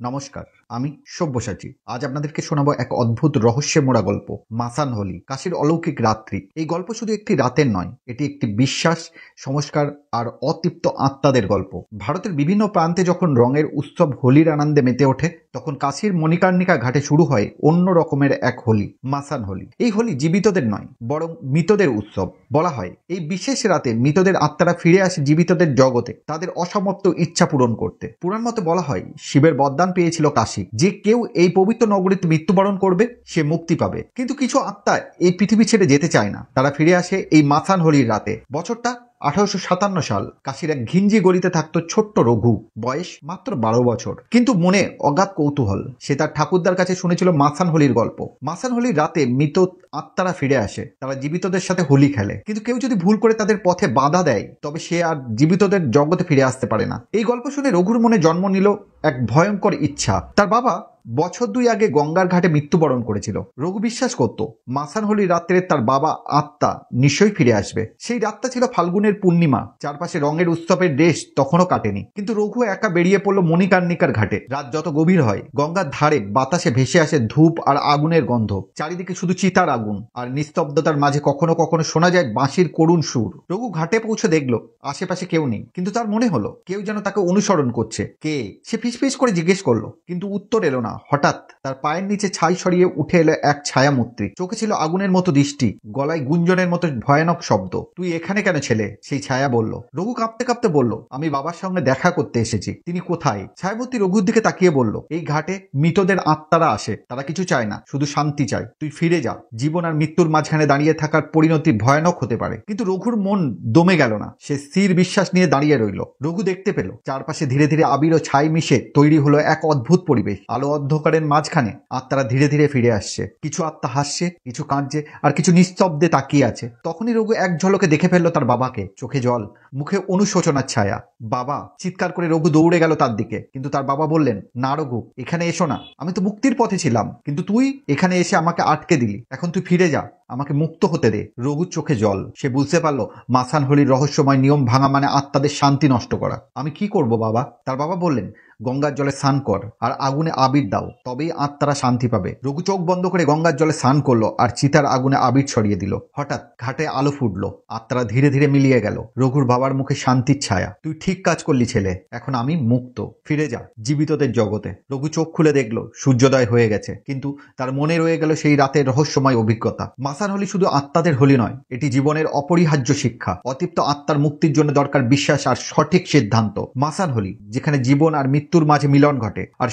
নমস্কার, আমি সব্যসাচী। আজ আপনাদেরকে শোনাবো এক অদ্ভুত রহস্যে মোড়া গল্প, মাসান হোলি, কাশীর অলৌকিক রাত্রি। এই গল্প শুধু একটি রাতের নয়, এটি একটি বিশ্বাস, সংস্কার আর অতৃপ্ত আত্মাদের গল্প। ভারতের বিভিন্ন প্রান্তে যখন রঙের উৎসব হোলির আনন্দে মেতে ওঠে, তখন কাশীর মণিকর্ণিকা ঘাটে শুরু হয় অন্য রকমের এক হোলি, মাসান হোলি। এই হোলি জীবিতদের নয়, বরং মৃতদের উৎসব। বলা হয় এই বিশেষ রাতে মৃতদের আত্মারা ফিরে আসে জীবিতদের জগতে, তাদের অসমাপ্ত ইচ্ছা পূরণ করতে। পুরাণ মতে বলা হয় শিবের বরদান পেয়েছিল কাশী, যে কেউ এই পবিত্র নগরীতে মৃত্যুবরণ করবে সে মুক্তি পাবে। কিন্তু কিছু আত্মা এই পৃথিবী ছেড়ে যেতে চায় না, তারা ফিরে আসে এই মাসান হোলির রাতে। বছরটা 1857 সাল। কাশীর এক ঘিঞ্জি গলিতে থাকতো ছোট্ট রঘু, বয়স মাত্র 12 বছর। কিন্তু মনে অগাধ কৌতূহল। সে তার ঠাকুরদার কাছে শুনেছিল মাসান হোলির গল্প। মাসান হোলির রাতে মৃত আত্মারা ফিরে আসে, তারা জীবিতদের সাথে হোলি খেলে। কিন্তু কেউ যদি ভুল করে তাদের পথে বাধা দেয়, তবে সে আর জীবিতদের জগতে ফিরে আসতে পারে না। এই গল্প শুনে রঘুর মনে জন্ম নিল এক ভয়ঙ্কর ইচ্ছা। তার বাবা বছর 2 আগে গঙ্গার ঘাটে মৃত্যুবরণ করেছিল। রঘু বিশ্বাস করত মাসান হোলির রাত্রে তার বাবা আত্মা নিশ্চয়ই ফিরে আসবে। সেই রাতটা ছিল ফাল্গুনের পূর্ণিমা, চারপাশে রঙের উৎসবের রেশ তখনও কাটেনি। কিন্তু রঘু একা বেরিয়ে পড়ল মণিকর্ণিকার ঘাটে। রাত যত গভীর হয়, গঙ্গার ধারে বাতাসে ভেসে আসে ধূপ আর আগুনের গন্ধ। চারিদিকে শুধু চিতার আগুন, আর নিস্তব্ধতার মাঝে কখনো কখনো শোনা যায় বাঁশির করুণ সুর। রঘু ঘাটে পৌঁছে দেখলো আশেপাশে কেউ নেই, কিন্তু তার মনে হলো কেউ যেন তাকে অনুসরণ করছে। কে? সে ফিসফিস করে জিজ্ঞেস করলো, কিন্তু উত্তর এলো না। হঠাৎ তার পায়ের নিচে ছাই সরিয়ে উঠে এলো এক ছায়ামূর্তি। চোখে ছিল আগুনের মতো দৃষ্টি, গলায় গুঞ্জনের মতো ভয়ানক শব্দ। তুই এখানে কেন ছেলে? সেই ছায়া বলল। রঘু কাঁপতে কাঁপতে বলল, আমি বাবার সঙ্গে দেখা করতে এসেছি। তিনি কোথায়? ছায়ামূর্তি রঘুর দিকে তাকিয়ে বলল, এই ঘাটে মৃতদের আত্মারা আসে, তারা কিছু চায় না, শুধু শান্তি চায়। তুই ফিরে যা। জীবন আর মৃত্যুর মাঝখানে দাঁড়িয়ে থাকার পরিণতি ভয়ানক হতে পারে। কিন্তু রঘুর মন দমে গেল না। সে স্থির বিশ্বাস নিয়ে দাঁড়িয়ে রইল। রঘু দেখতে পেল চারপাশে ধীরে ধীরে আবির ও ছাই মিশে তৈরি হলো এক অদ্ভুত পরিবেশ। আলো অন্ধকারের মাঝখানে আত্মারা ধীরে ধীরে ফিরে আসছে। কিছু আত্মা হাসছে, কিছু কাঁদছে, আর কিছু নিস্তব্ধে তাকিয়ে আছে। তখনই রঘু এক ঝলকে দেখে ফেললো তার বাবাকে। চোখে জল, মুখে অনুশোচনার ছায়া। বাবা! চিৎকার করে রঘু দৌড়ে গেল তার দিকে। কিন্তু তার বাবা বললেন, না রঘু, এখানে এসো না। আমি তো মুক্তির পথে ছিলাম, কিন্তু তুই এখানে এসে আমাকে আটকে দিলি। এখন তুই ফিরে যা, আমাকে মুক্ত হতে দে। রঘুর চোখে জল। সে বুঝতে পারলো মাসান হোলির রহস্যময় নিয়ম ভাঙা মানে আত্মাদের শান্তি নষ্ট করা। আমি কি করব বাবা? তার বাবা বললেন, গঙ্গার জলে স্নান কর আর আগুনে আবির দাও, তবেই আত্মারা শান্তি পাবে। রঘু চোখ বন্ধ করে গঙ্গার জলে স্নান করলো আর চিতার আগুনে আবির ছড়িয়ে দিল। হঠাৎ ঘাটে আলো ফুটলো, আত্মারা ধীরে ধীরে মিলিয়ে গেল। রঘুর বাবার মুখে শান্তির ছায়া। তুই ঠিক কাজ করলি ছেলে, এখন আমি মুক্ত। ফিরে যা জীবিতদের জগতে। রঘু চোখ খুলে দেখলো সূর্যোদয় হয়ে গেছে, কিন্তু তার মনে রয়ে গেল সেই রাতের রহস্যময় অভিজ্ঞতা। মাসান হোলি শুধু আত্মাদের হোলি নয়, এটি জীবনের অপরিহার্য শিক্ষা। অতৃপ্ত আত্মার মুক্তির জন্য দরকার বিশ্বাস আর সঠিক সিদ্ধান্ত। মাসান হোলি, যেখানে জীবন আর মৃত্যুর মাঝে মিলন ঘটে, আর